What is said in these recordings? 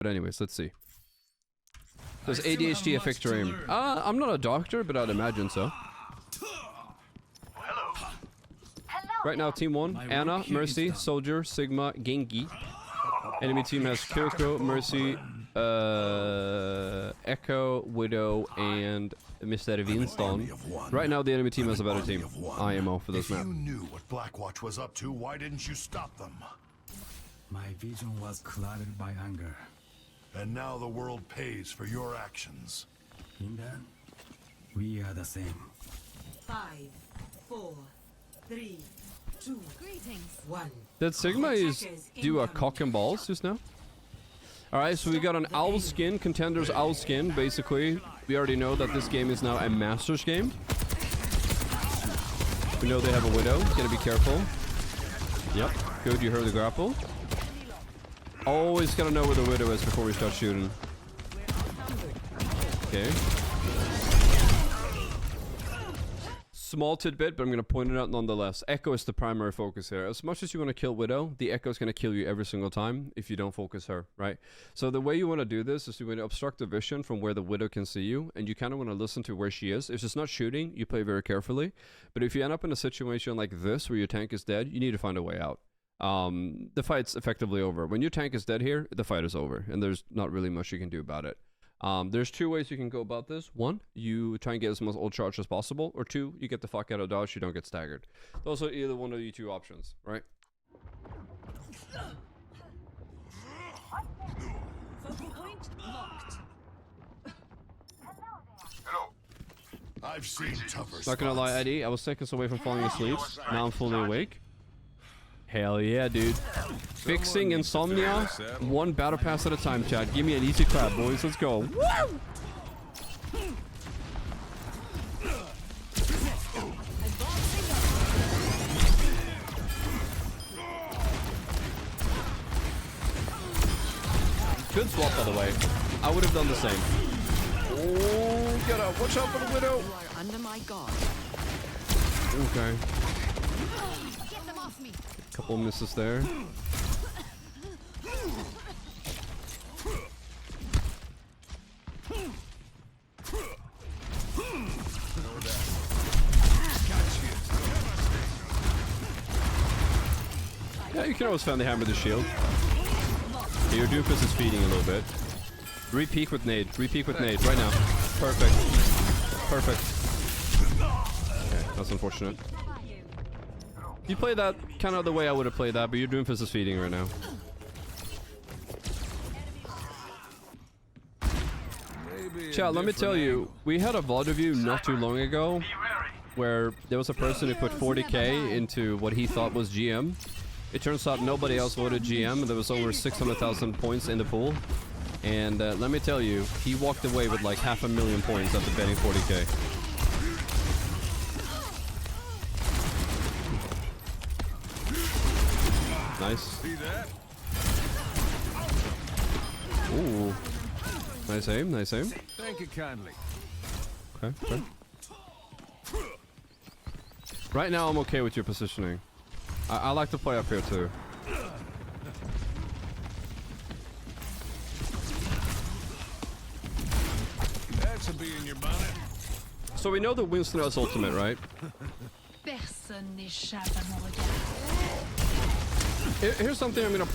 But anyways, let's see. Does ADHD affect your aim? I'm not a doctor, but I'd imagine so. Right now, Team 1, Anna, Mercy, Soldier, Sigma, Genki. Enemy team has Kyoko, Mercy, Echo, Widow, and Mr. Winston. Right now, the enemy team has a better team. IMO for this map. If you knew what Blackwatch was up to, why didn't you stop them? My vision was clouded by anger. And now the world pays for your actions. In that, we are the same. 5, 4, 3, 2, 1. Did Sigma do a cock and balls just now? Alright, so we got an owl skin, contenders owl skin. Basically, we already know that this game is now a Masters game. We know they have a Widow. Gotta be careful. Yep, good, you heard the grapple. Always gotta know where the Widow is before we start shooting. Okay. Small tidbit, but I'm gonna point it out nonetheless. Echo is the primary focus here. As much as you want to kill Widow, the Echo is gonna kill you every single time if you don't focus her, right? So the way you want to do this is you want to obstruct the vision from where the Widow can see you, and you kind of want to listen to where she is. If she's not shooting, you play very carefully. But if you end up in a situation like this where your tank is dead, you need to find a way out. The fight's effectively over. When your tank is dead here, the fight is over, and there's not really much you can do about it. There's two ways you can go about this. One, you try and get as much ult charge as possible, or two, you get the fuck out of dodge, you don't get staggered. Those are either one of the two options, right? Focal point locked. I've seen tougher Not gonna lie, Eddie, I was seconds away from falling asleep. Now I'm fully awake. Hell yeah, dude. Fixing insomnia, one battle pass at a time, chat. Give me an easy clap, boys. Let's go. Woo! Good swap, by the way. I would have done the same. Oh, get up. Watch out for the Widow. You are under my guard. Okay. Get them off me. Couple misses there. Yeah, you can always find the hammer the shield. Yeah, your Doofus is feeding a little bit. Re-peek with nade. Re-peek with nade right now. Perfect. Perfect. Okay, that's unfortunate. You play that kind of the way I would have played that, but your Doomfist is feeding right now. Chat, let me tell you, we had a VoD review not too long ago where there was a person who put 40k into what he thought was GM. It turns out nobody else voted GM, and there was over 600,000 points in the pool. And let me tell you, he walked away with like 500,000 points after betting 40k. Nice. Ooh. Nice aim, nice aim. Thank you kindly. Okay, okay. Right now, I'm okay with your positioning. I like to play up here too. That should be in your bonnet. So we know that Winston has ultimate, right? Personne n'échappe à mon regard. Here's something I'm going to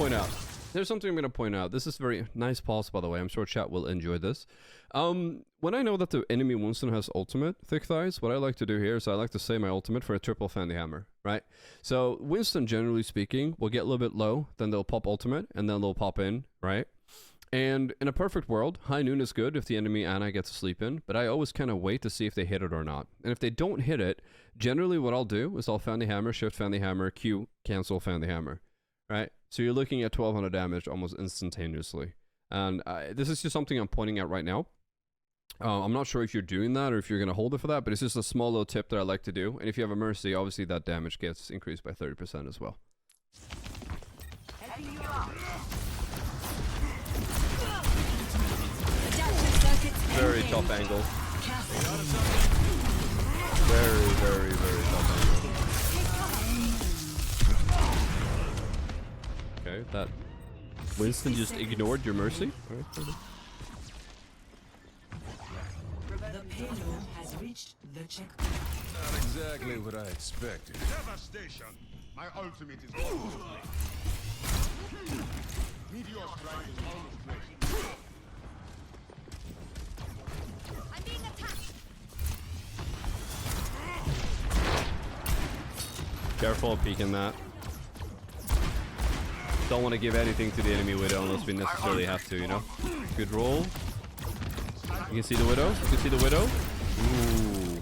point out. This is very nice pause, by the way. I'm sure chat will enjoy this. When I know that the enemy Winston has ultimate, Thick Thighs, what I like to do here is I like to save my ultimate for a triple Fanny Hammer, right? So Winston, generally speaking, will get a little bit low, then they'll pop ultimate, and then they'll pop in, right? And in a perfect world, High Noon is good if the enemy Ana gets to sleep in, but I always kind of wait to see if they hit it or not. And if they don't hit it, generally what I'll do is I'll Fanny Hammer, shift Fanny Hammer, Q, cancel Fanny Hammer, right? So you're looking at 1200 damage almost instantaneously. And this is just something I'm pointing out right now. I'm not sure if you're doing that or if you're going to hold it for that, but it's just a small little tip that I like to do. And if you have a Mercy, obviously that damage gets increased by 30% as well. Very top angle. Very, very, very top angle. Okay, that Winston just ignored your mercy? Alright, The payload has reached the checkpoint. Not exactly what I expected. Devastation. My ultimate is almost ready. Meteor strike is almost ready. I'm being attacked. Careful of peeking that. Don't want to give anything to the enemy widow unless we necessarily have to, you know? Good roll. You can see the widow. You can see the widow. Ooh.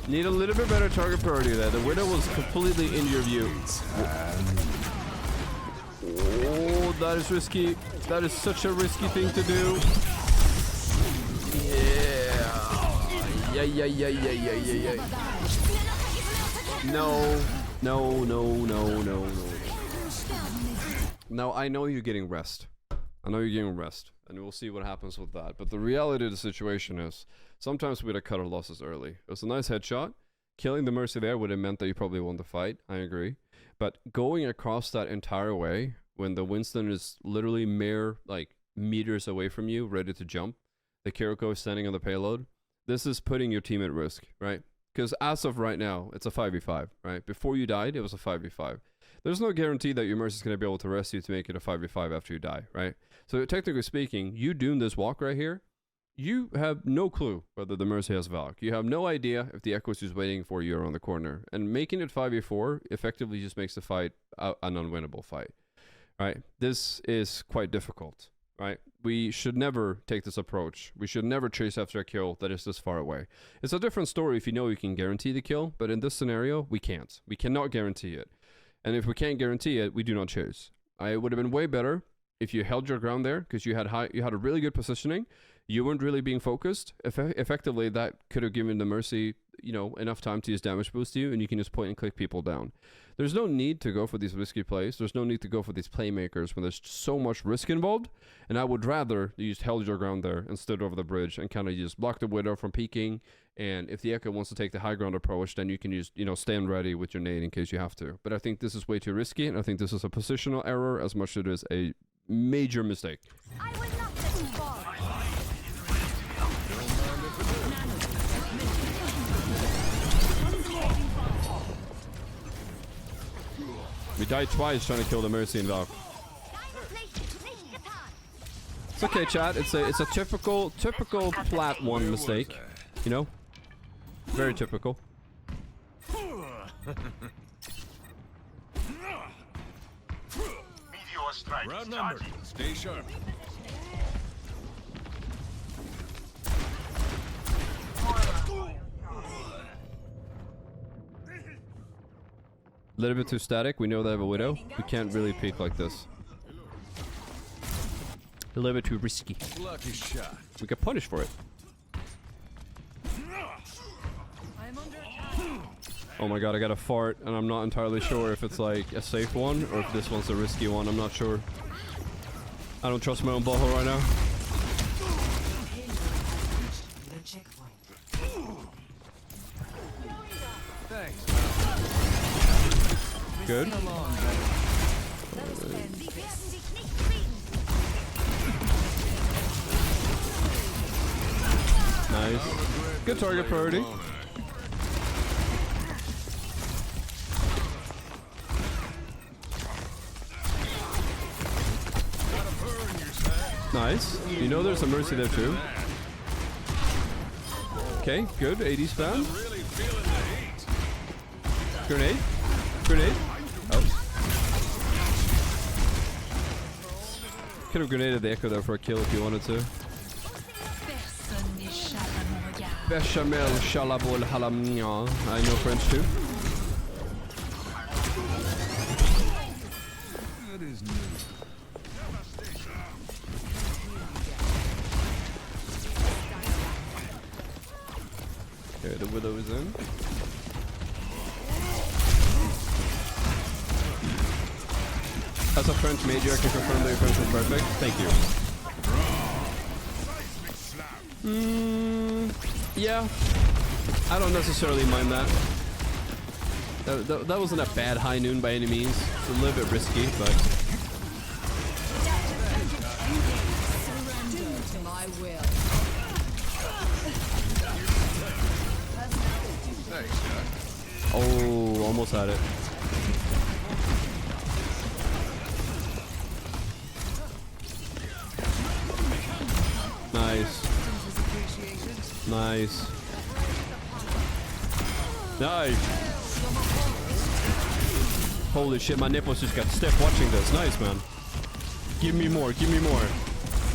Need a little bit better target priority there. The widow was completely in your view. Oh, that is risky. That is such a risky thing to do. Yeah. Yeah. No. Now, I know you're getting rest. And we'll see what happens with that. But the reality of the situation is, sometimes we gotta cut our losses early. It was a nice headshot. Killing the Mercy there would have meant that you probably won the fight. I agree. But going across that entire way, when the Winston is literally mere, like, meters away from you, ready to jump, the Kiriko is standing on the payload, this is putting your team at risk, right? Because as of right now, it's a 5v5, right? Before you died, it was a 5v5. There's no guarantee that your Mercy is going to be able to rest you to make it a 5v5 after you die, right? So technically speaking, you doing this walk right here, you have no clue whether the Mercy has Valk. You have no idea if the Echoes is waiting for you around the corner. And making it 5v4 effectively just makes the fight an unwinnable fight, right? This is quite difficult, right? We should never take this approach. We should never chase after a kill that is this far away. It's a different story if you know you can guarantee the kill, but in this scenario, we can't. We cannot guarantee it. And if we can't guarantee it, we do not chase. It would have been way better if you held your ground there because you had a really good positioning. You weren't really being focused. Effectively, that could have given the Mercy, you know, enough time to use damage boost you, and you can just point and click people down. There's no need to go for these risky plays. There's no need to go for these playmakers when there's so much risk involved. And I would rather you just held your ground there and stood over the bridge and kind of just block the widow from peeking. And if the Echo wants to take the high ground approach, then you can just, you know, stand ready with your nade in case you have to. But I think this is way too risky, and I think this is a positional error as much as it is a major mistake. I will not let you fall. We died twice trying to kill the Mercy and Valk. It's okay, chat. It's a typical plat 1 mistake. You know? Very typical. Round number. Stay sharp. A little bit too static. We know they have a widow. We can't really peek like this. A little bit too risky. Lucky shot. We get punished for it. I'm under attack. Oh my god, I got a fart, and I'm not entirely sure if it's like a safe one or if this one's a risky one. I'm not sure. I don't trust my own butthole right now. The checkpoint. Thanks. Good. Nice. Good target priority. Nice. You know there's a Mercy there too. Okay, good. AD spam. Really feeling the heat. Grenade. Grenade. Oh. Could have grenaded the Echo there for a kill if you wanted to. Personne n'échappe à mon regard. Bechamel Shalabol Halamnia. I know French too. That is new. Okay, the Widow is in. As a French major, I can confirm that your French is perfect. Thank you. Yeah. I don't necessarily mind that. That wasn't a bad high noon by any means. It's a little bit risky, but Almost had it. Nice. Nice. Nice. Holy shit, my nipples just got stiff watching this. Nice, man. Give me more, give me more.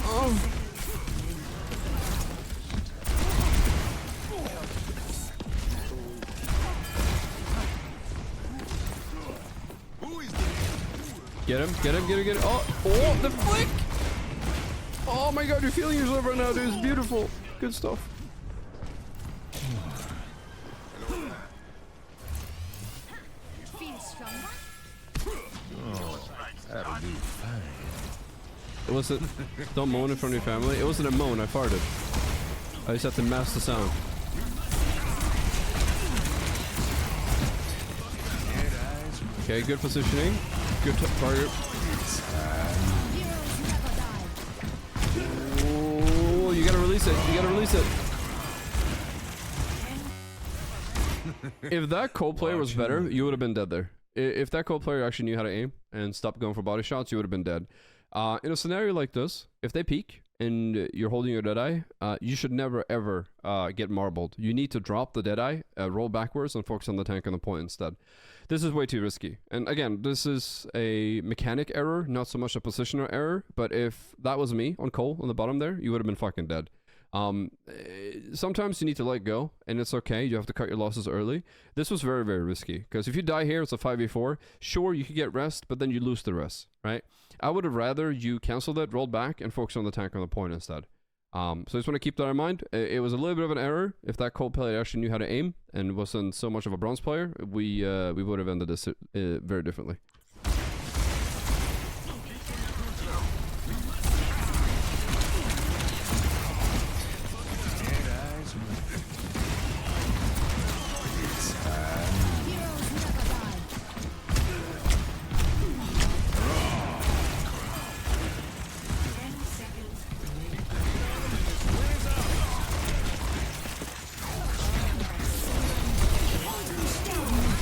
Oh. Get him, get him, get him, get him. Oh, oh, the flick! Oh my god, you're feeling yourself right now, dude. It's beautiful. Good stuff. That'll do fine. It wasn't. Don't moan in front of your family. It wasn't a moan. I farted. I just have to mask the sound. Okay, good positioning. Good target. Oh, you gotta release it. You gotta release it. If that Cole player was better, you would have been dead there. If that Cole player actually knew how to aim and stopped going for body shots, you would have been dead. In a scenario like this, if they peek and you're holding your Deadeye, you should never ever get marbled. You need to drop the Deadeye, roll backwards, and focus on the tank on the point instead. This is way too risky. And again, this is a mechanic error, not so much a positioner error. But if that was me on Cole on the bottom there, you would have been fucking dead. Sometimes you need to let go, and it's okay. You have to cut your losses early. This was very, very risky, because if you die here, it's a 5v4. Sure, you could get rest, but then you lose the rest, right? I would have rather you cancel that, rolled back, and focus on the tank on the point instead. So I just want to keep that in mind. It was a little bit of an error. If that Cold player actually knew how to aim and wasn't so much of a bronze player, we would have ended this very differently.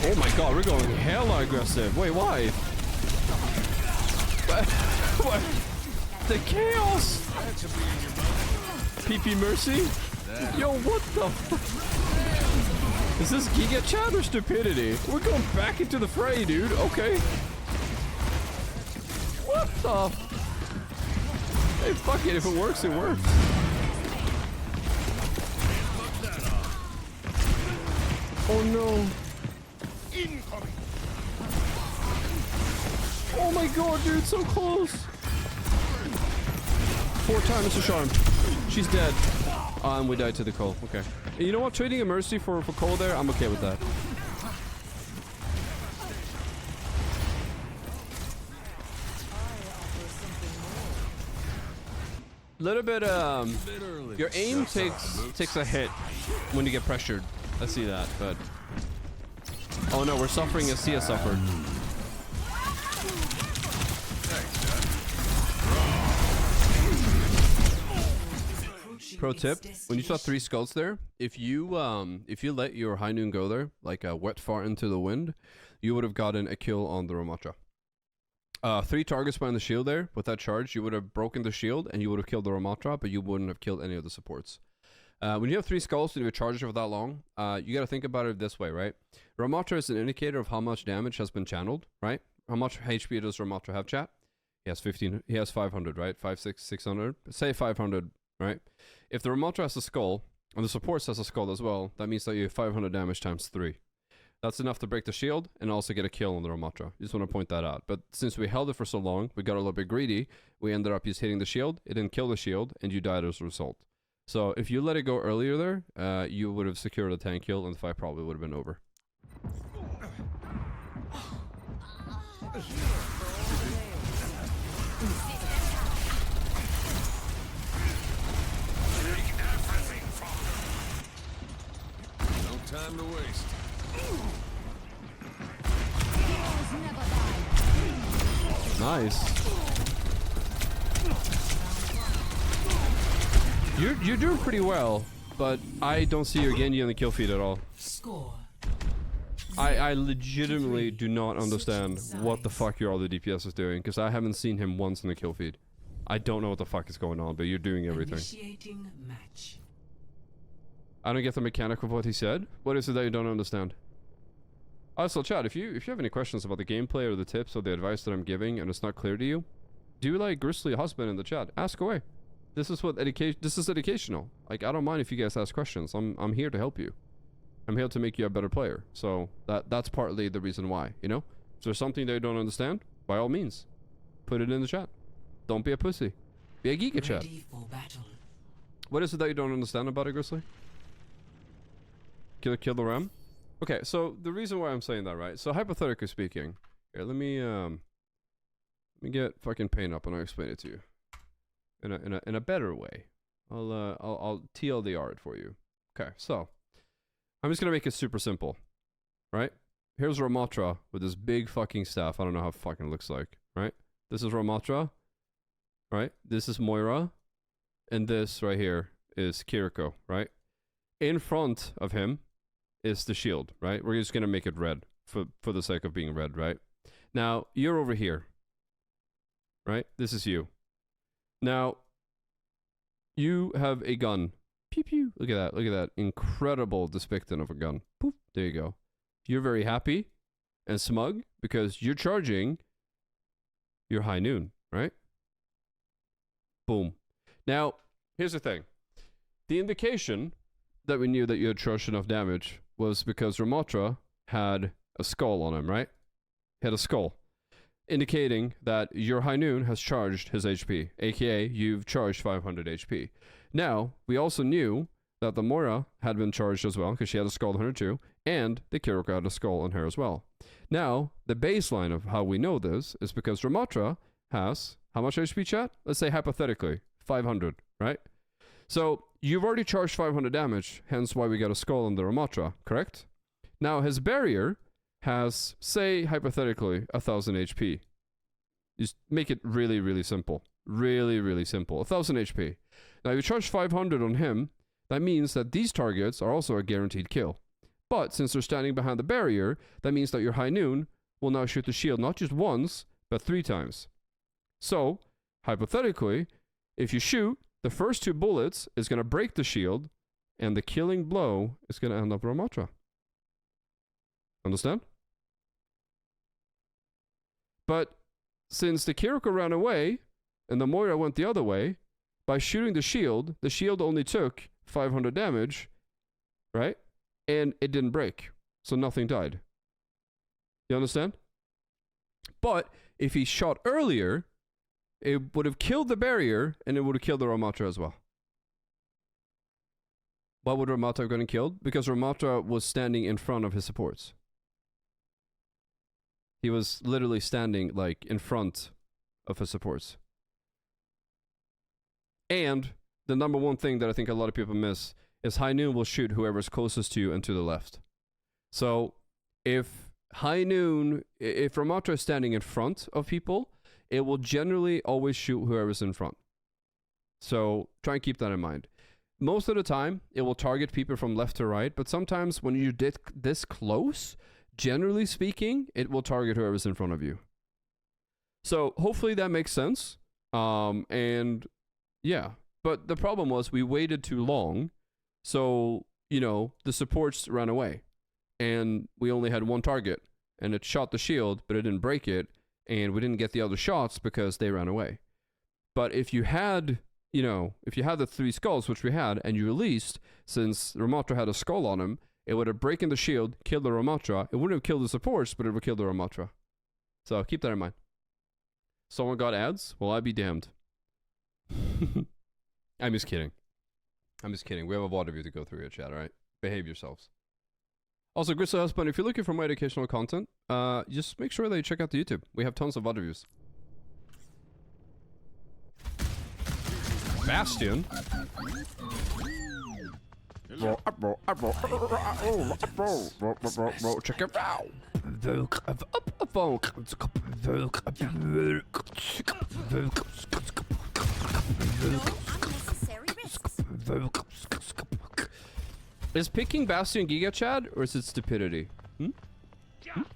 Oh my god, we're going hella aggressive. Wait, why? What? The chaos! PP Mercy? Yo, what the fuck? Is this Giga Chat or stupidity? We're going back into the fray, dude. Okay. What the? Hey, fuck it. If it works, it works. Oh no. Incoming. Oh my god, dude, so close. 4 times the charm. She's dead. And we died to the Cole. Okay. You know what? Trading a Mercy for Cole there, I'm okay with that. Little bit, your aim takes a hit when you get pressured. I see that, but... Oh no, we're suffering as Sia suffered. Pro tip: when you saw 3 skulls there, if you let your high noon go there, like a wet fart into the wind, you would have gotten a kill on the Ramatra. 3 targets behind the shield there with that charge, you would have broken the shield and you would have killed the Ramatra, but you wouldn't have killed any of the supports. When you have 3 skulls to do a charge for that long, you got to think about it this way, right? Ramatra is an indicator of how much damage has been channeled, right? How much HP does Ramatra have, chat? He has 15. He has 500, right? 600. Say 500, right? If the Ramatra has a skull and the support has a skull as well, that means that you have 500 damage times 3. That's enough to break the shield and also get a kill on the Ramatra. Just want to point that out. But since we held it for so long, we got a little bit greedy. We ended up just hitting the shield. It didn't kill the shield, and you died as a result. So if you let it go earlier there, you would have secured a tank kill, and the fight probably would have been over. No time to waste. Nice. You're doing pretty well, but I don't see you getting you on the kill feed at all. Score I legitimately do not understand what the fuck your other DPS is doing, because I haven't seen him once in the kill feed. I don't know what the fuck is going on, but you're doing everything. Initiating match. I don't get the mechanic of what he said. What is it that you don't understand? Also, chat, if you have any questions about the gameplay or the tips or the advice that I'm giving and it's not clear to you, do like Grizzly Husband in the chat. Ask away. This is what this is educational. Like, I don't mind if you guys ask questions. I'm here to help you. I'm here to make you a better player. So that's partly the reason why, you know? If there's something that you don't understand, by all means, put it in the chat. Don't be a pussy. Be a Giga chat. Ready for battle. What is it that you don't understand about it, Grizzly? Kill the ram? Okay, so the reason why I'm saying that, right? So hypothetically speaking, here, let me get fucking paint up and I'll explain it to you in a better way. I'll TLDR it for you. Okay, so I'm just gonna make it super simple, right? Here's Ramatra with this big fucking staff. I don't know how fucking it looks like, right? This is Ramatra, right? This is Moira, and this right here is Kiriko, right? In front of him is the shield, right? We're just gonna make it red for the sake of being red, right? Now you're over here, right? This is you. Now you have a gun. Pew pew. Look at that. Look at that incredible depiction of a gun. Poof. There you go. You're very happy and smug because you're charging your high noon, right? Boom. Now here's the thing. The indication that we knew that you had charged enough damage was because Ramatra had a skull on him, right? He had a skull, indicating that your high noon has charged his HP, aka you've charged 500 HP. Now, we also knew that the Moira had been charged as well, because she had a skull on her too, and the Kiriko had a skull on her as well. Now, the baseline of how we know this is because Ramatra has, how much HP, chat? Let's say hypothetically, 500, right? So, you've already charged 500 damage, hence why we got a skull on the Ramatra, correct? Now, his barrier has, say, hypothetically, 1000 HP. Just make it really, really simple. Really, really simple. 1000 HP. Now, you charge 500 on him, that means that these targets are also a guaranteed kill. But, since they're standing behind the barrier, that means that your high noon will now shoot the shield not just once, but 3 times. So, hypothetically, if you shoot, the first 2 bullets is going to break the shield, and the killing blow is going to end up Ramatra. Understand? But since the Kiriko ran away, and the Moira went the other way, by shooting the shield only took 500 damage, right? And it didn't break, so nothing died. You understand? But if he shot earlier, it would have killed the barrier, and it would have killed the Ramatra as well. Why would Ramatra have gotten killed? Because Ramatra was standing in front of his supports. He was literally standing, like, in front of his supports. And the number one thing that I think a lot of people miss is high noon will shoot whoever's closest to you and to the left. So, if high noon, if Ramatra is standing in front of people, it will generally always shoot whoever's in front. So try and keep that in mind. Most of the time, it will target people from left to right, but sometimes when you're this close, generally speaking, it will target whoever's in front of you. So hopefully that makes sense. And yeah, but the problem was we waited too long. So, you know, the supports ran away and we only had one target and it shot the shield, but it didn't break it. And we didn't get the other shots because they ran away. But if you had, you know, if you had the 3 skulls, which we had, and you released, since Ramatra had a skull on him, it would have broken the shield, killed the Ramatra. It wouldn't have killed the supports, but it would kill the Ramatra. So keep that in mind. Someone got ads? Well, I'd be damned. I'm just kidding. I'm just kidding. We have a VoD review to go through here, chat, alright? Behave yourselves. Also, Grizzly Husband, if you're looking for more educational content, just make sure that you check out the YouTube. We have tons of VoD reviews. Bastion? Check it out! Is picking Bastion Giga Chad, or is it stupidity? Three, two,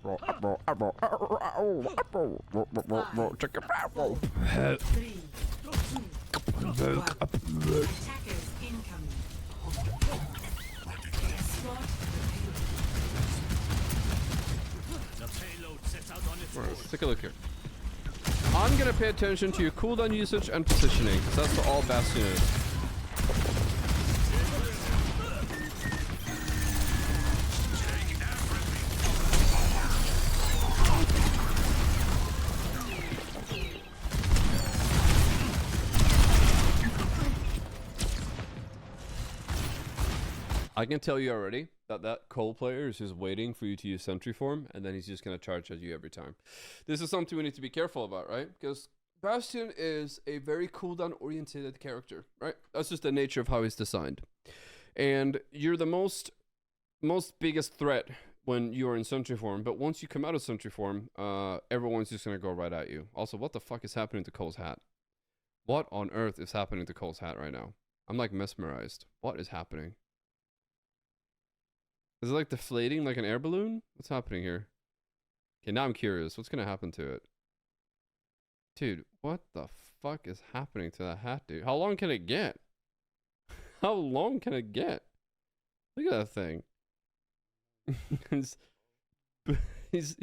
one. Attackers incoming. Escort The payload sets out on its Alright, let's take a look here. I'm gonna pay attention to your cooldown usage and positioning, because that's what all Bastion is. I can tell you already that that Cole player is just waiting for you to use Sentry Form, and then he's just going to charge at you every time. This is something we need to be careful about, right? Because Bastion is a very cooldown-oriented character, right? That's just the nature of how he's designed. And you're the most biggest threat when you're in Sentry Form, but once you come out of Sentry Form, everyone's just going to go right at you. Also, what the fuck is happening to Cole's hat? What on earth is happening to Cole's hat right now? I'm like mesmerized. What is happening? Is it like deflating like an air balloon? What's happening here? Okay, now I'm curious. What's gonna happen to it? Dude, what the fuck is happening to that hat, dude? How long can it get? How long can it get? Look at that thing. he's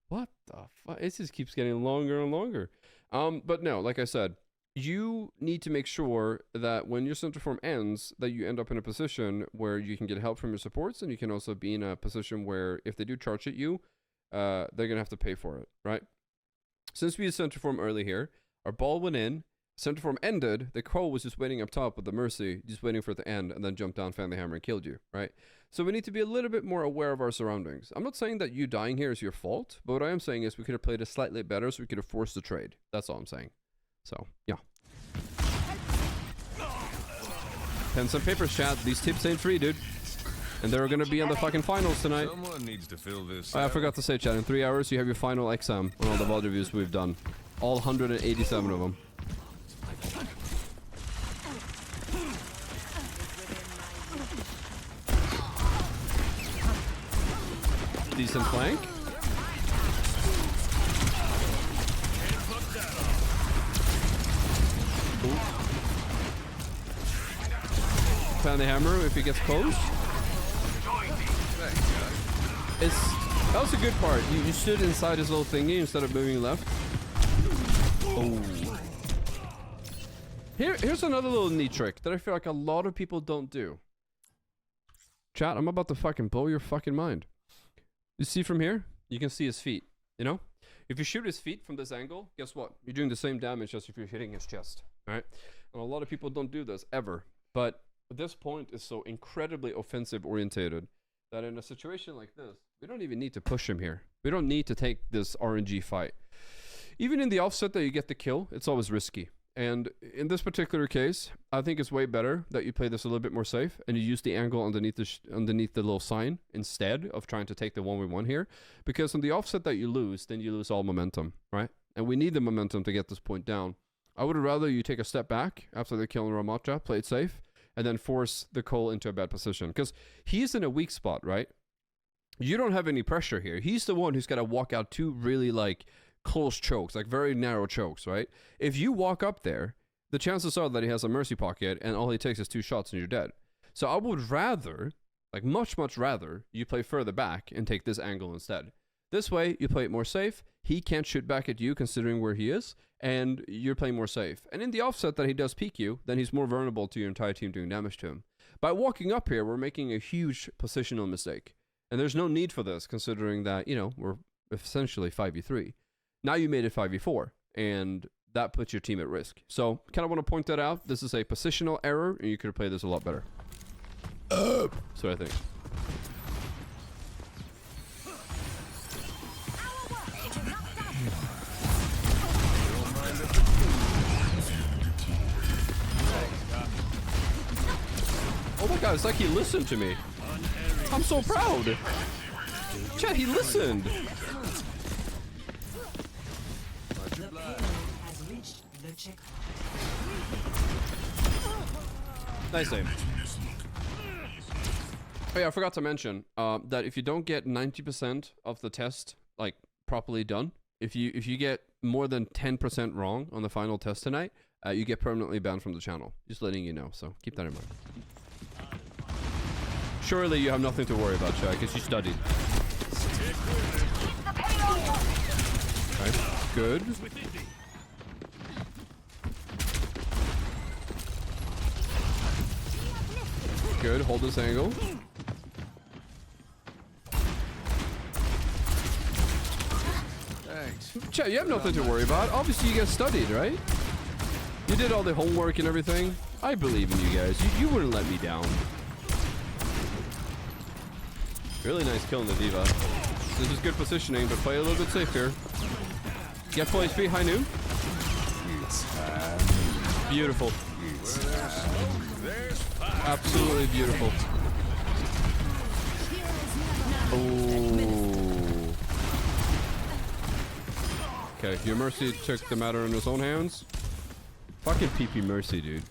what the fuck? It just keeps getting longer and longer. But no, like I said, you need to make sure that when your Sentry Form ends, that you end up in a position where you can get help from your supports, and you can also be in a position where if they do charge at you, they're gonna have to pay for it, right? Since we used Sentry Form early here, our ball went in, Sentry Form ended, the Crow was just waiting up top with the Mercy, just waiting for it to end, and then jumped down, found the hammer, and killed you, right? So we need to be a little bit more aware of our surroundings. I'm not saying that you dying here is your fault, but what I am saying is we could have played it slightly better so we could have forced the trade. That's all I'm saying. So, yeah. Pens and papers, chat. These tips ain't free, dude. And they're gonna be on the fucking finals tonight. Someone needs to fill this. I forgot to say, chat. In 3 hours, you have your final exam on all the VoD reviews we've done. All 187 of them. Decent flank. Found the hammer if he gets close. That was a good part. You stood inside his little thingy instead of moving left. Oh. Here's another little neat trick that I feel like a lot of people don't do. Chat, I'm about to fucking blow your fucking mind. You see from here? You can see his feet, you know? If you shoot his feet from this angle, guess what? You're doing the same damage as if you're hitting his chest, right? And a lot of people don't do this, ever. But this point is so incredibly offensive orientated that in a situation like this, we don't even need to push him here. We don't need to take this RNG fight. Even in the offset that you get the kill, it's always risky. And in this particular case, I think it's way better that you play this a little bit more safe and you use the angle underneath the little sign instead of trying to take the 1v1 here. Because on the offset that you lose, then you lose all momentum, right? And we need the momentum to get this point down. I would rather you take a step back after the kill on Ramatra, play it safe, and then force the Cole into a bad position. Because he's in a weak spot, right? You don't have any pressure here. He's the one who's got to walk out two really like close chokes, like very narrow chokes, right? If you walk up there, the chances are that he has a mercy pocket and all he takes is 2 shots and you're dead. So I would rather, like much rather, you play further back and take this angle instead. This way, you play it more safe. He can't shoot back at you considering where he is, and you're playing more safe. And in the offset that he does peek you, then he's more vulnerable to your entire team doing damage to him. By walking up here, we're making a huge positional mistake. And there's no need for this, considering that, you know, we're essentially 5v3. Now you made it 5v4, and that puts your team at risk. So, kind of want to point that out. This is a positional error, and you could have played this a lot better. So I think. Oh my god, it's like he listened to me. I'm so proud. Chat, he listened. The payload has reached the checkpoint. Nice name. Oh yeah, I forgot to mention that if you don't get 90% of the test like properly done, if you get more than 10% wrong on the final test tonight, you get permanently banned from the channel. Just letting you know, so keep that in mind. Surely you have nothing to worry about, Chad, because you studied. Okay, good. Good, hold this angle. Thanks. Chad, you have nothing to worry about. Obviously, you guys studied, right? You did all the homework and everything. I believe in you guys. You wouldn't let me down. Really nice kill in the Diva. This is good positioning, but play a little bit safe here. Get full HP, high noon. Beautiful. Absolutely beautiful. Oh. Okay, your Mercy took the matter in his own hands. Fucking PP Mercy, dude.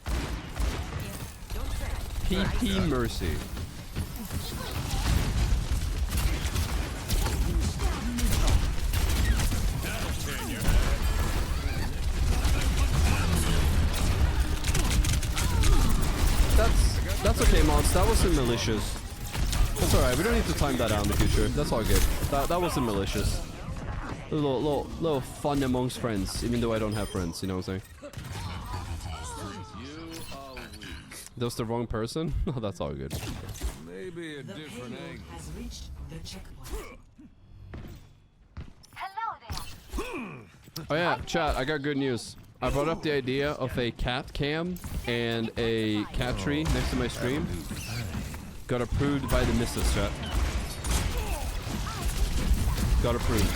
PP Mercy. That's okay, mods. That wasn't malicious. That's alright. We don't need to time that out in the future. That's all good. That wasn't malicious. A little fun amongst friends, even though I don't have friends. You know what I'm saying? That was the wrong person? Oh, that's all good. Maybe a different angle. Has reached the checkpoint. Oh yeah, chat. I got good news. I brought up the idea of a cat cam and a cat tree next to my stream. Got approved by the missus, chat. Got approved.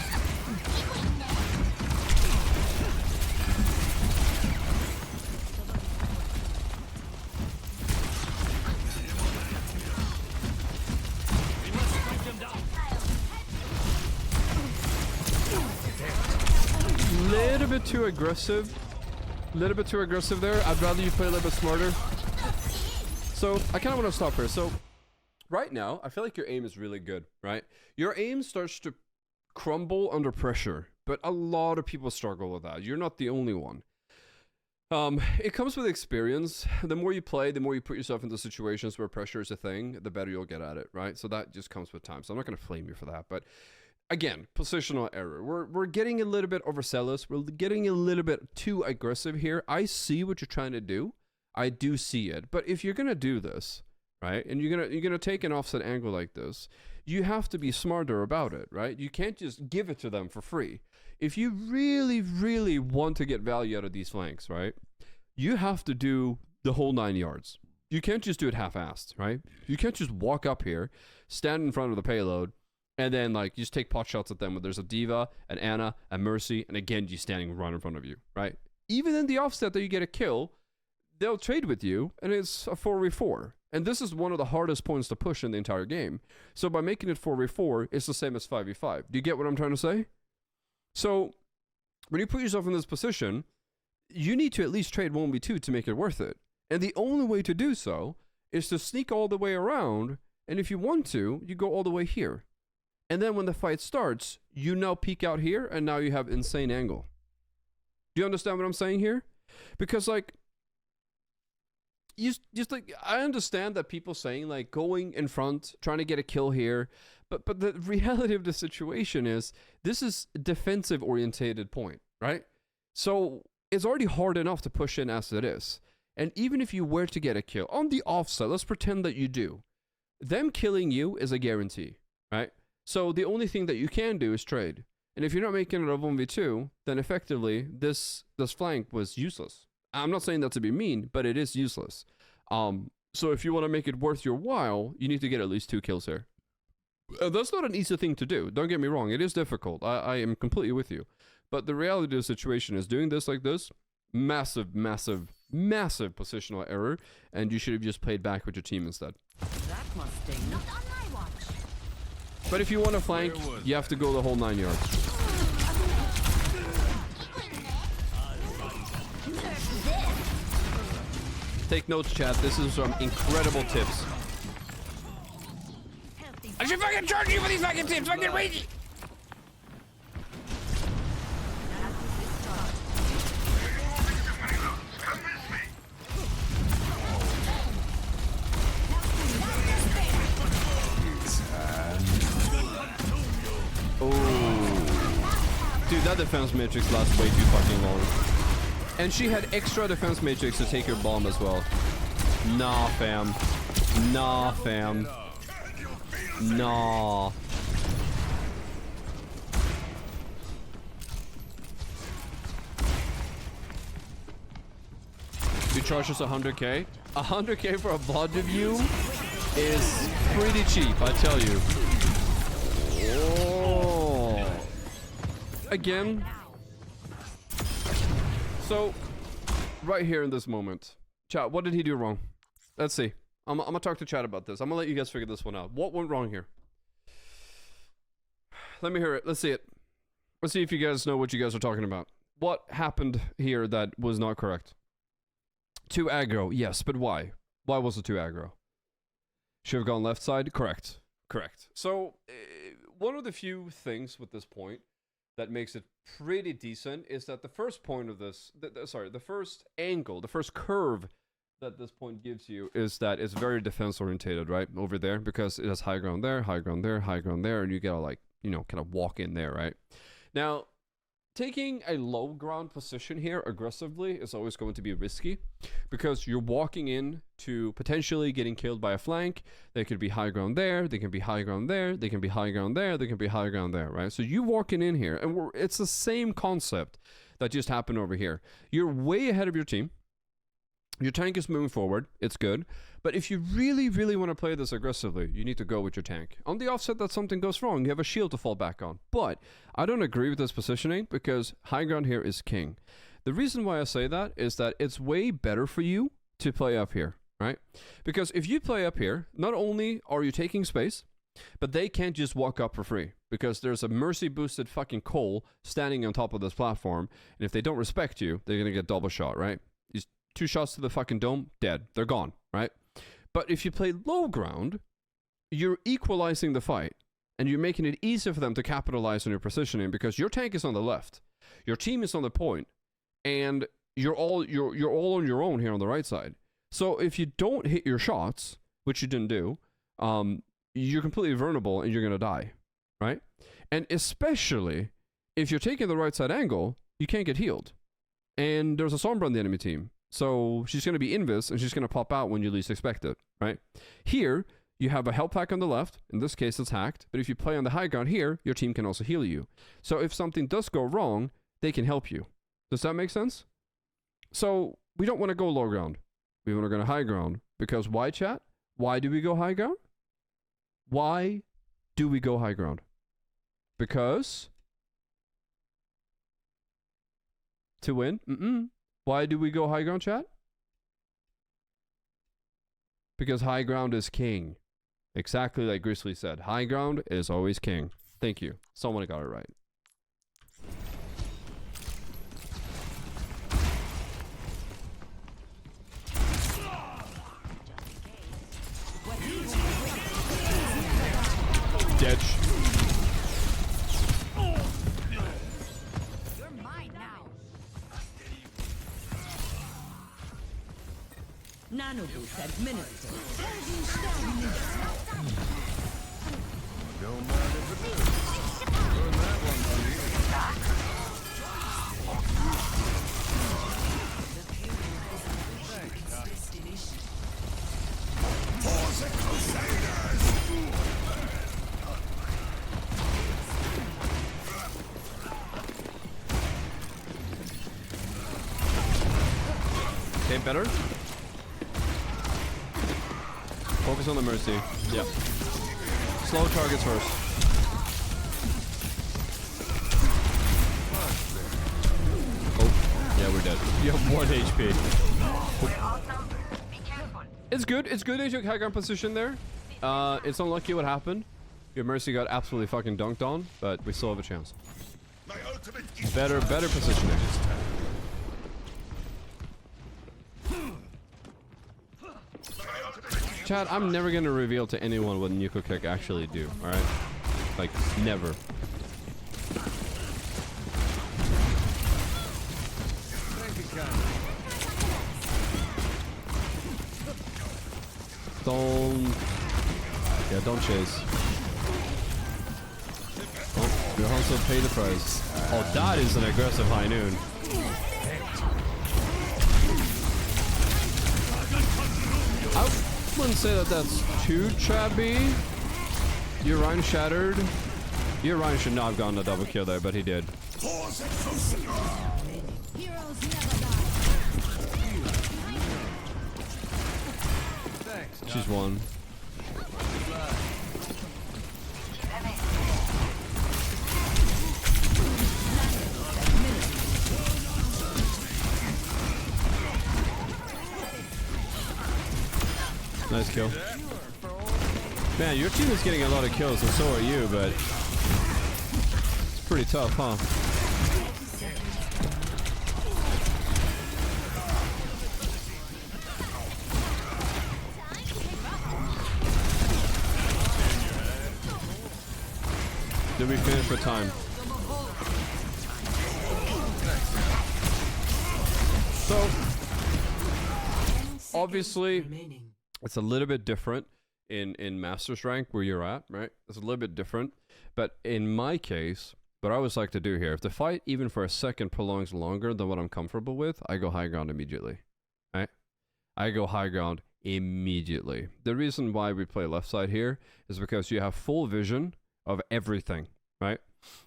Little bit too aggressive. Little bit too aggressive there. I'd rather you play a little bit smarter. So I kind of want to stop here. So right now, I feel like your aim is really good, right? Your aim starts to crumble under pressure, but a lot of people struggle with that. You're not the only one. It comes with experience. The more you play, the more you put yourself into situations where pressure is a thing, the better you'll get at it, right? So that just comes with time. So I'm not going to flame you for that, but again, positional error. We're getting a little bit overzealous. We're getting a little bit too aggressive here. I see what you're trying to do. I do see it. But if you're gonna do this, right, and you're gonna take an offset angle like this, you have to be smarter about it, right? You can't just give it to them for free. If you really, really want to get value out of these flanks, right, you have to do the whole 9 yards. You can't just do it half-assed, right? You can't just walk up here, stand in front of the payload, and then, like, you just take pot shots at them when there's a Diva, an Ana, a Mercy, and a Genji standing right in front of you, right? Even in the offset that you get a kill, they'll trade with you, and it's a 4v4. And this is one of the hardest points to push in the entire game. So by making it 4v4, it's the same as 5v5. Do you get what I'm trying to say? So when you put yourself in this position, you need to at least trade 1v2 to make it worth it. And the only way to do so is to sneak all the way around, and if you want to, you go all the way here. And then when the fight starts, you now peek out here, and now you have insane angle. Do you understand what I'm saying here? Because, like, I understand that people saying, like, going in front, trying to get a kill here, but the reality of the situation is, this is a defensive-orientated point, right? So it's already hard enough to push in as it is. And even if you were to get a kill, on the offset, let's pretend that you do. Them killing you is a guarantee, right? So the only thing that you can do is trade. And if you're not making it a 1v2, then effectively this flank was useless. I'm not saying that to be mean, but it is useless. So if you want to make it worth your while, you need to get at least 2 kills here. That's not an easy thing to do. Don't get me wrong. It is difficult. I am completely with you. But the reality of the situation is doing this like this, massive, massive, massive positional error. And you should have just played back with your team instead. That must sting. Not on my watch. But if you want to flank, you have to go the whole 9 yards. Take notes, chat. This is some incredible tips. I should fucking charge you for these fucking tips. Fucking crazy. Oh, dude, that defense matrix lasts way too fucking long. And she had extra defense matrix to take your bomb as well. Nah, fam. Nah, fam. Nah. You charge us 100k? 100k for a VoD review is pretty cheap, I tell you. Oh. Again. So, right here in this moment. Chat, what did he do wrong? Let's see. I'm gonna talk to chat about this. I'm gonna let you guys figure this one out. What went wrong here? Let me hear it. Let's see it. Let's see if you guys know what you guys are talking about. What happened here that was not correct? Too aggro, yes, but why? Why was it too aggro? Should have gone left side? Correct. Correct. So, one of the few things with this point that makes it pretty decent is that the first point of this, the first angle, the first curve that this point gives you is that it's very defense orientated, right? Over there, because it has high ground there, high ground there, high ground there, and you gotta like, you know, kind of walk in there, right? Now, taking a low ground position here aggressively is always going to be risky because you're walking in to potentially getting killed by a flank. There could be high ground there, they can be high ground there, they can be high ground there, they can be high ground there, right? So you walking in here, and it's the same concept that just happened over here. You're way ahead of your team. Your tank is moving forward, it's good. But if you really, really want to play this aggressively, you need to go with your tank. On the offset that something goes wrong, you have a shield to fall back on. But I don't agree with this positioning because high ground here is king. The reason why I say that is that it's way better for you to play up here, right? Because if you play up here, not only are you taking space, but they can't just walk up for free because there's a mercy boosted fucking Cole standing on top of this platform. And if they don't respect you, they're going to get double shot, right? 2 shots to the fucking dome, dead. They're gone, right? But if you play low ground, you're equalizing the fight, and you're making it easier for them to capitalize on your positioning because your tank is on the left, your team is on the point, and you're all on your own here on the right side. So if you don't hit your shots, which you didn't do, you're completely vulnerable and you're gonna die, right? And especially if you're taking the right side angle, you can't get healed, and there's a Sombra on the enemy team. So she's going to be invis, and she's going to pop out when you least expect it, right? Here, you have a health pack on the left. In this case, it's hacked. But if you play on the high ground here, your team can also heal you. So if something does go wrong, they can help you. Does that make sense? So we don't want to go low ground. We want to go to high ground. Because why, chat? Why do we go high ground? Why do we go high ground? Because to win? Why do we go high ground, chat? Because high ground is king. Exactly like Grizzly said. High ground is always king. Thank you. Someone got it right. Dead. Nano boost administered. Don't mind if it is. Learn that one from me. Okay, better. Focus on the mercy. Yeah. Slow targets first. Oh, yeah, we're dead. You have 1 HP. Oh. It's good. It's good that you took high ground position there. It's unlucky what happened. Your mercy got absolutely fucking dunked on, but we still have a chance. Better positioning. Chad, I'm never gonna reveal to anyone what Nuko Kick actually do, alright? Like, never. Thank you, Kat. Don't chase. Oh, you also pay the price. Oh, that is an aggressive high noon. I wouldn't say that that's too chubby. Your Ryan shattered. Your Ryan should not have gotten a double kill there, but he did. Heroes never die. Thanks. She's won. Nice kill. Man, your team is getting a lot of kills, and so are you, but it's pretty tough, huh? Did we finish for time? So, obviously, it's a little bit different in Master's rank where you're at, right? It's a little bit different. But in my case, what I always like to do here, if the fight even for a second prolongs longer than what I'm comfortable with, I go high ground immediately, right? I go high ground immediately. The reason why we play left side here is because you have full vision of everything, right?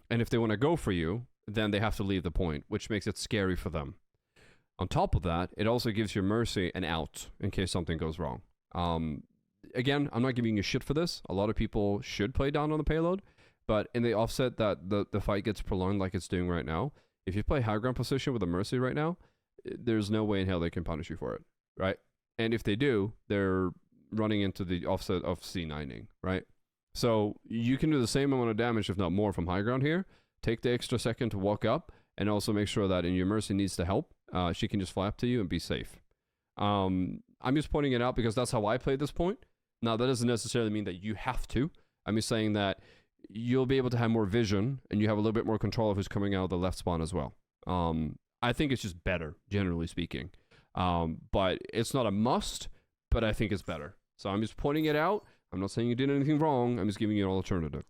And if they want to go for you, then they have to leave the point, which makes it scary for them. On top of that, it also gives your Mercy an out in case something goes wrong. Again, I'm not giving you shit for this. A lot of people should play down on the payload, but in the offset that the fight gets prolonged like it's doing right now, if you play high ground position with a Mercy right now, there's no way in hell they can punish you for it, right? And if they do, they're running into the offset of C9ing, right? So you can do the same amount of damage, if not more, from high ground here. Take the extra second to walk up, and also make sure that your Mercy needs to help. She can just fly up to you and be safe. I'm just pointing it out because that's how I play this point. Now, that doesn't necessarily mean that you have to. I'm just saying that you'll be able to have more vision, and you have a little bit more control of who's coming out of the left spawn as well. I think it's just better, generally speaking. But it's not a must, but I think it's better. So I'm just pointing it out. I'm not saying you did anything wrong. I'm just giving you an alternative.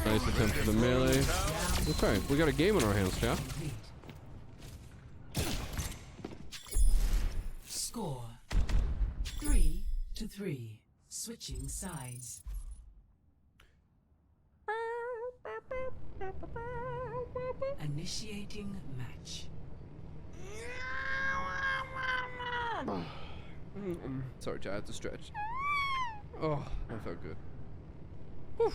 Nice attempt for the melee. Okay, we got a game on our hands, chat. Score 3-3. Switching sides. Initiating match. Sorry, chat, I had to stretch. Oh, that felt good. Whew.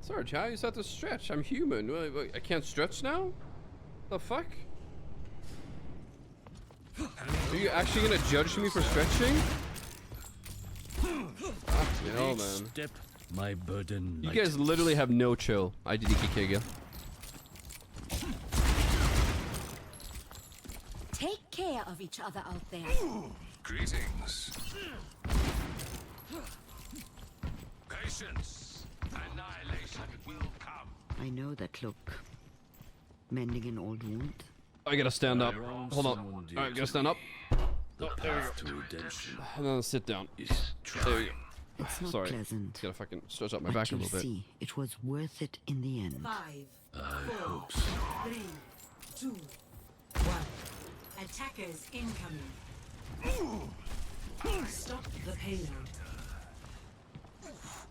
Sorry, chat, you just have to stretch. I'm human. Wait, I can't stretch now? The fuck? Are you actually gonna judge me for stretching? Hell, man. Step, my burden. You guys literally have no chill. iddqd. Take care of each other out there. Greetings. Patience. Annihilation will come. I know that look. Mending an old wound. I gotta stand up. Hold on. Alright, gotta stand up. The path to redemption. And then sit down. Is There we go. It's not Sorry. pleasant. Gotta fucking stretch out my But back a you little bit. see, it was worth it in the end. 5, I 4, hope so. 3, 2, 1. Attackers incoming. Stop the payload.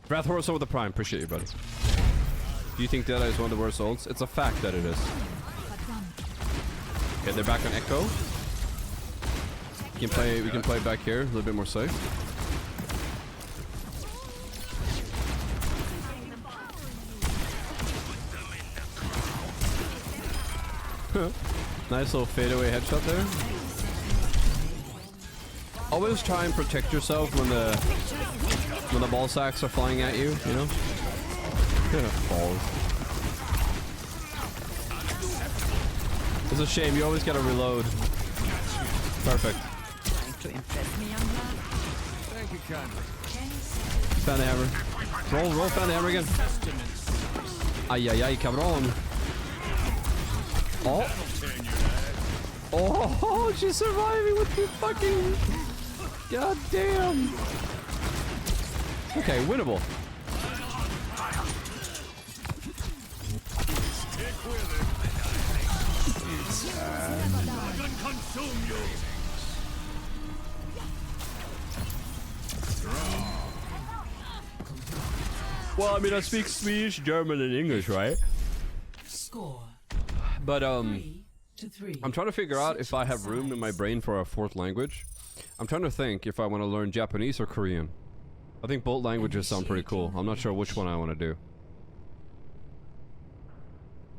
Wrath Horse over the Prime. Appreciate you, buddy. Do you think Deadeye is one of the worst ults? It's a fact that it is. Okay, they're back on Echo. We can play back here, a little bit more safe. Nice little fadeaway headshot there. Always try and protect yourself when when the ball sacks are flying at you, you know? Balls. It's a shame, you always gotta reload. Perfect. Trying to impress me, young man? Thank you kindly. Fan hammer. Roll fan hammer again. Aj, cabron. Oh. Oh, she's surviving with the fucking... God damn. Okay, winnable. Well, I mean, I speak Swedish, German, and English, right? Score But, 3-3. I'm trying to figure out if I have room in my brain for a fourth language. I'm trying to think if I want to learn Japanese or Korean. I think both languages sound pretty cool. I'm not sure which one I want to do.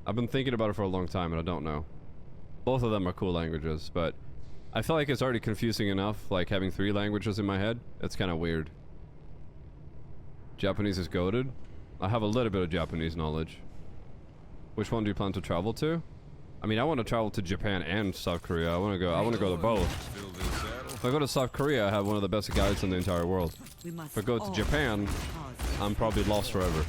I've been thinking about it for a long time and I don't know. Both of them are cool languages, but I feel like it's already confusing enough, like having 3 languages in my head. It's kind of weird. Japanese is goated. I have a little bit of Japanese knowledge. Which one do you plan to travel to? I mean, I want to travel to Japan and South Korea. I want to go to both. If I go to South Korea, I have one of the best guides in the entire world. If I go to Japan, I'm probably lost forever.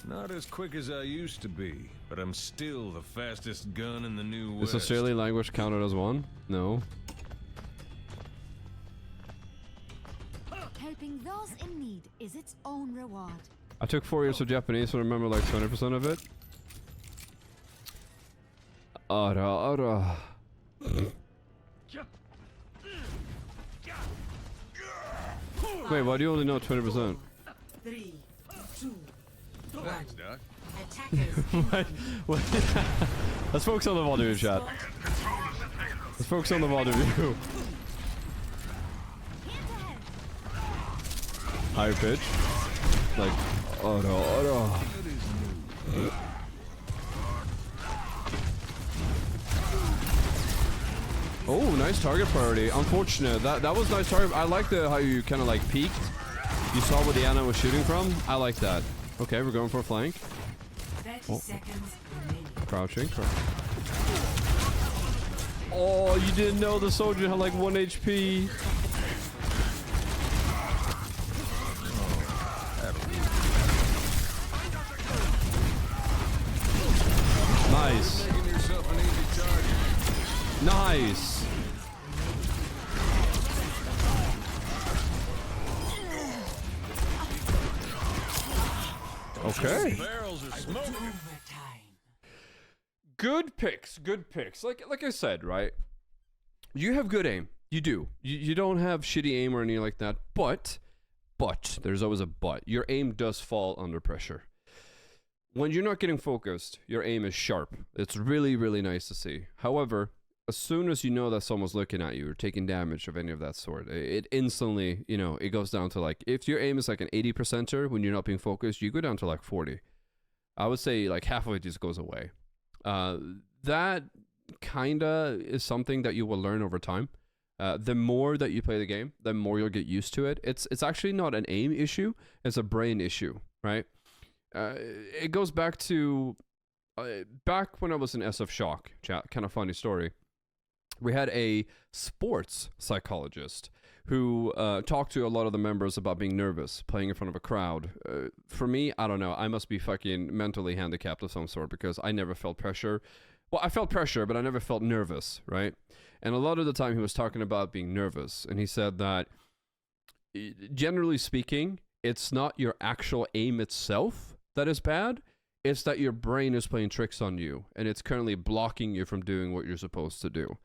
Not as quick as I used to be, but I'm still the fastest gun in the New West. Is Australian language counted as one? No. Helping those in need is its own reward. I took 4 years of Japanese, so I remember like 20% of it. Ara. Wait, why do you only know 20%? 3, 2, Thanks, Doc. attackers. What? Let's focus on the VoD chat. Let's focus on the VoD view. Higher pitch. Like, ara. Oh, nice target priority. Unfortunate. That was nice target. I like how you kind of like peeked. You saw where the Ana was shooting from. I like that. Okay, we're going for a flank. 30 seconds remaining. Crouching. Oh, you didn't know the soldier had like 1 HP. Nice. Nice. Okay. Barrels are smoking. Good picks. Like I said, right? You have good aim. You do. You don't have shitty aim or anything like that. But there's always a but. Your aim does fall under pressure. When you're not getting focused, your aim is sharp. It's really, really nice to see. However, as soon as you know that someone's looking at you or taking damage of any of that sort, it instantly, you know, it goes down to like, if your aim is like an 80%er when you're not being focused, you go down to like 40. I would say like half of it just goes away. That kinda is something that you will learn over time. The more that you play the game, the more you'll get used to it. It's actually not an aim issue, it's a brain issue, right? It goes back to back when I was in SF Shock, chat, kind of funny story. We had a sports psychologist who talked to a lot of the members about being nervous, playing in front of a crowd. For me, I don't know. I must be fucking mentally handicapped of some sort because I never felt pressure. Well, I felt pressure, but I never felt nervous, right? And a lot of the time he was talking about being nervous. And he said that, generally speaking, it's not your actual aim itself that is bad. It's that your brain is playing tricks on you and it's currently blocking you from doing what you're supposed to do.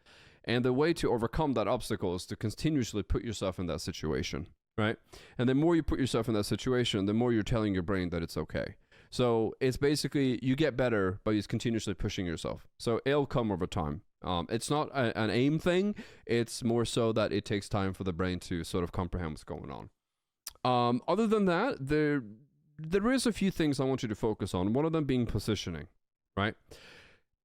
And the way to overcome that obstacle is to continuously put yourself in that situation, right? And the more you put yourself in that situation, the more you're telling your brain that it's okay. So it's basically, you get better by just continuously pushing yourself. So it'll come over time. It's not an aim thing. It's more so that it takes time for the brain to sort of comprehend what's going on. Other than that, there is a few things I want you to focus on. One of them being positioning, right?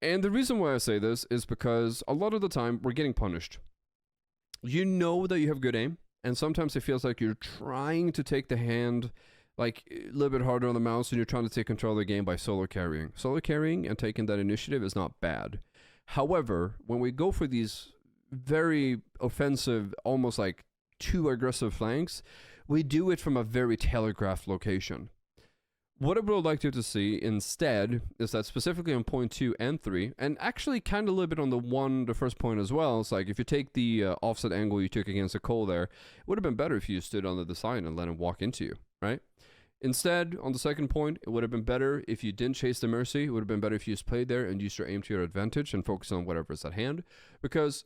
And the reason why I say this is because a lot of the time we're getting punished. you know that you have good aim, and sometimes it feels like you're trying to take the hand like a little bit harder on the mouse, and you're trying to take control of the game by solo carrying. Solo carrying and taking that initiative is not bad. However, when we go for these very offensive, almost like too aggressive flanks, we do it from a very telegraphed location. What I would like you to see instead is that specifically on point 2 and 3, and actually kind of a little bit on the first point as well, it's like if you take the offset angle you took against the Cole there, it would have been better if you stood on the side and let him walk into you, right? Instead, on the second point, it would have been better if you didn't chase the Mercy. It would have been better if you just played there and used your aim to your advantage and focus on whatever is at hand. Because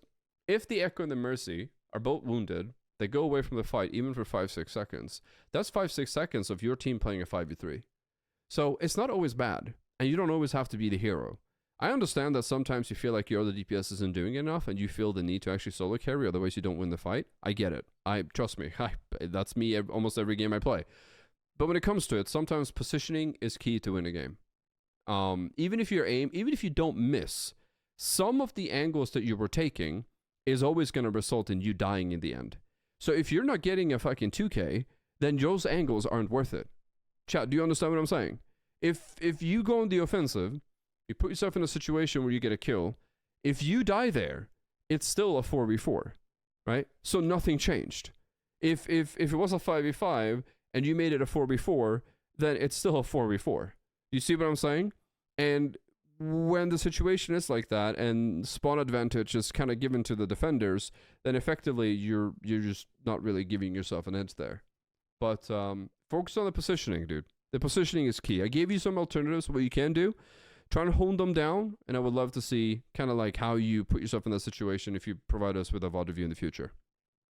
if the Echo and the Mercy are both wounded, they go away from the fight even for 5-6 seconds. That's 5-6 seconds of your team playing a 5v3. So it's not always bad, and you don't always have to be the hero. I understand that sometimes you feel like your other DPS isn't doing enough and you feel the need to actually solo carry, otherwise you don't win the fight. I get it. Trust me, that's me almost every game I play. But when it comes to it, sometimes positioning is key to win a game. Even if you don't miss, some of the angles that you were taking is always going to result in you dying in the end. So if you're not getting a fucking 2k, then those angles aren't worth it. Chat, do you understand what I'm saying? If you go on the offensive, you put yourself in a situation where you get a kill, if you die there, it's still a 4v4, right? So nothing changed. If it was a 5v5 and you made it a 4v4, then it's still a 4v4. You see what I'm saying? And when the situation is like that and spawn advantage is kind of given to the defenders, then effectively you're just not really giving yourself an edge there. But focus on the positioning, dude. The positioning is key. I gave you some alternatives, what you can do. Try and hone them down, and I would love to see kind of like how you put yourself in that situation if you provide us with a VoD review in the future.